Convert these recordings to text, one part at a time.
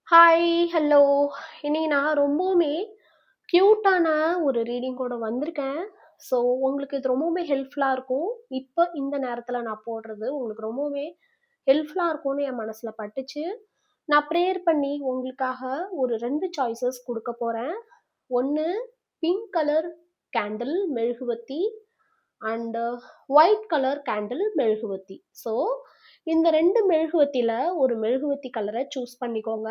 Hi, hello. இன்னைக்கு நான் ரொம்பவுமே க்யூட்டான ஒரு ரீடிங்கோட வந்திருக்கேன். ஸோ உங்களுக்கு இது ரொம்பவுமே ஹெல்ப்ஃபுல்லாக இருக்கும். இப்போ இந்த நேரத்தில் நான் போடுறது உங்களுக்கு ரொம்பவுமே ஹெல்ப்ஃபுல்லாக இருக்கும்னு என் மனசில் பட்டுச்சு. நான் ப்ரேயர் பண்ணி உங்களுக்காக ஒரு 2 சாய்ஸஸ் கொடுக்க போகிறேன். ஒன்று பிங்க் கலர் கேண்டில் மெழுகுவர்த்தி அண்ட் ஒயிட் கலர் கேண்டில் மெழுகுவர்த்தி. ஸோ இந்த 2 மெழுகுவர்த்தியில ஒரு மெழுகுவர்த்தி கலரை சூஸ் பண்ணிக்கோங்க.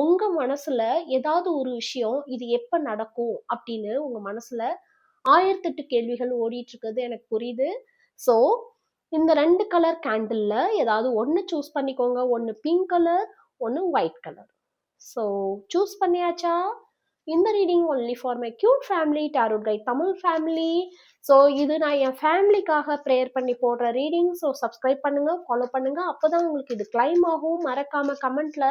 உங்க மனசுல ஏதாவது ஒரு விஷயம் இது எப்ப நடக்கும் அப்படின்னு உங்க மனசுல 1008 கேள்விகள் ஓடிட்டு இருக்கிறது எனக்கு புரியுது. ஸோ இந்த 2 கலர் கேண்டில்ல ஏதாவது ஒன்று சூஸ் பண்ணிக்கோங்க. ஒன்று பிங்க் கலர், ஒன்று ஒயிட் கலர். ஸோ சூஸ் பண்ணியாச்சா? இந்த reading only for my cute family tarot guide Tamil family. So இது நான் என் ஃபேமிலிக்காக ப்ரேயர் பண்ணி போடுற ரீடிங். ஸோ சப்ஸ்கிரைப் பண்ணுங்க, ஃபாலோ பண்ணுங்க. அப்போதான் உங்களுக்கு இது கிளைம் ஆகும். மறக்காம கமெண்ட்ல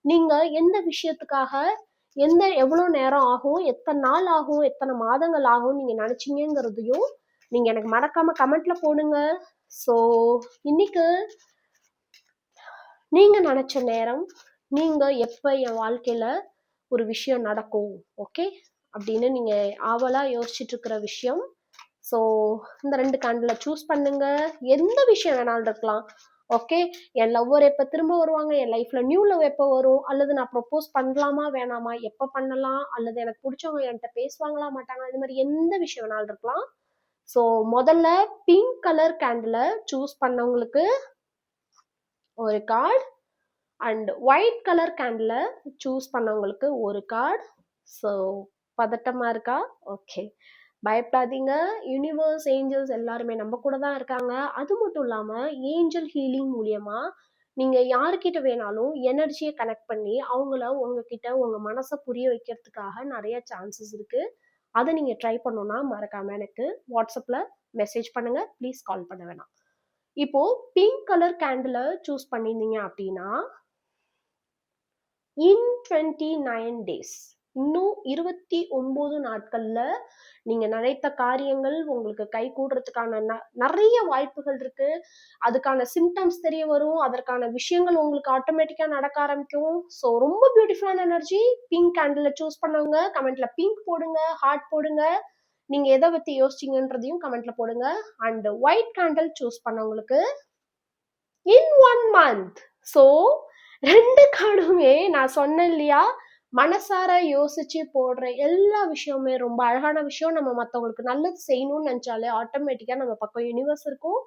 நீங்க எந்த விஷயத்துக்காக எவ்வளோ நேரம் ஆகும், எத்தனை நாள் ஆகும், எத்தனை மாதங்கள் ஆகும் நீங்க நினைச்சீங்கிறதையும் நீங்க எனக்கு மறக்காம கமெண்ட்ல போடுங்க. ஸோ இன்னைக்கு நீங்க நினைச்ச நேரம், நீங்க எப்ப என் வாழ்க்கையில ஒரு விஷயம் நடக்கும் ஓகே அப்படின்னு நீங்க ஆவலா யோசிச்சுட்டு இருக்கிற விஷயம். ஸோ இந்த 2 கேண்டில சூஸ் பண்ணுங்க. எந்த விஷயம் வேணாலும் இருக்கலாம். ஓகே, என் லவ்வர் எப்போ திரும்ப வருவாங்க, என் லைஃப்ல நியூ லவ் எப்போ வரும், அல்லது நான் ப்ரொப்போஸ் பண்ணலாமா வேணாமா, எப்போ பண்ணலாம், அல்லது எனக்கு பிடிச்சவங்க என்கிட்ட பேசுவாங்களா மாட்டாங்களா, இந்த மாதிரி எந்த விஷயம் வேணாலும் இருக்கலாம். ஸோ முதல்ல பிங்க் கலர் கேண்டில சூஸ் பண்ணவங்களுக்கு ஒரு card and white colour candle choose பண்ணவங்களுக்கு ஒரு கார்டு. ஸோ பதட்டமாக இருக்கா? ஓகே, பயப்படாதீங்க. யூனிவர்ஸ், ஏஞ்சல்ஸ் எல்லாருமே நம்ம கூட தான் இருக்காங்க. அது மட்டும் இல்லாமல் ஏஞ்சல் ஹீலிங் மூலியமா நீங்கள் யாருக்கிட்ட வேணாலும் எனர்ஜியை கனெக்ட் பண்ணி அவங்கள உங்ககிட்ட உங்கள் மனசை புரிய வைக்கிறதுக்காக நிறைய சான்சஸ் இருக்குது. அதை நீங்கள் ட்ரை பண்ணணும்னா மறக்காமல் எனக்கு வாட்ஸ்அப்பில் மெசேஜ் பண்ணுங்கள். ப்ளீஸ் கால் பண்ண வேணாம். இப்போ பிங்க் கலர் கேண்டில் சூஸ் பண்ணியிருந்தீங்க அப்படின்னா in 29 days, இன்னும் 29 நாட்கள்ல நீங்க நினைத்த காரியங்கள் உங்களுக்கு கை கூடுறதுக்கான நிறைய வாய்ப்புகள் இருக்கு. அதுக்கான சிம்டம்ஸ் தெரிய வரும். அதற்கான விஷயங்கள் உங்களுக்கு ஆட்டோமேட்டிக்கா நடக்க ஆரம்பிக்கும். ஸோ ரொம்ப பியூட்டிஃபுல்லான எனர்ஜி. பிங்க் கேண்டில் சூஸ் பண்ணவங்க கமெண்ட்ல பிங்க் போடுங்க, ஹார்ட் போடுங்க. நீங்க எதை பத்தி யோசிச்சீங்கன்றதையும் கமெண்ட்ல போடுங்க. அண்ட் ஒயிட் கேண்டில் சூஸ் பண்ணவங்களுக்கு in 1 month. ஸோ 2 கார்டுமே நான் சொன்னேன் இல்லையா, மனசார யோசிச்சு போடுற எல்லா விஷயமுமே ரொம்ப அழகான விஷயம். நம்ம மற்றவங்களுக்கு நல்லது செய்யணும்னு நினைச்சாலே ஆட்டோமேட்டிக்கா நம்ம பக்கம் யூனிவர்ஸ் இருக்கும்.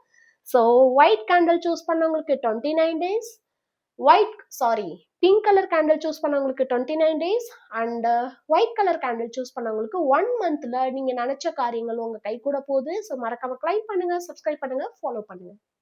ஸோ ஒயிட் கேண்டில் சூஸ் பண்ணவங்களுக்கு 29 days, pink colour candle choose பண்ணவங்களுக்கு 29 days and white colour candle choose பண்ணவங்களுக்கு 1 மந்த்ல நீங்க நினைச்ச காரியங்கள் உங்க கை கூட போகுது. ஸோ மறக்காம கிளைம் பண்ணுங்க, சப்ஸ்கிரைப் பண்ணுங்க, ஃபாலோ பண்ணுங்க.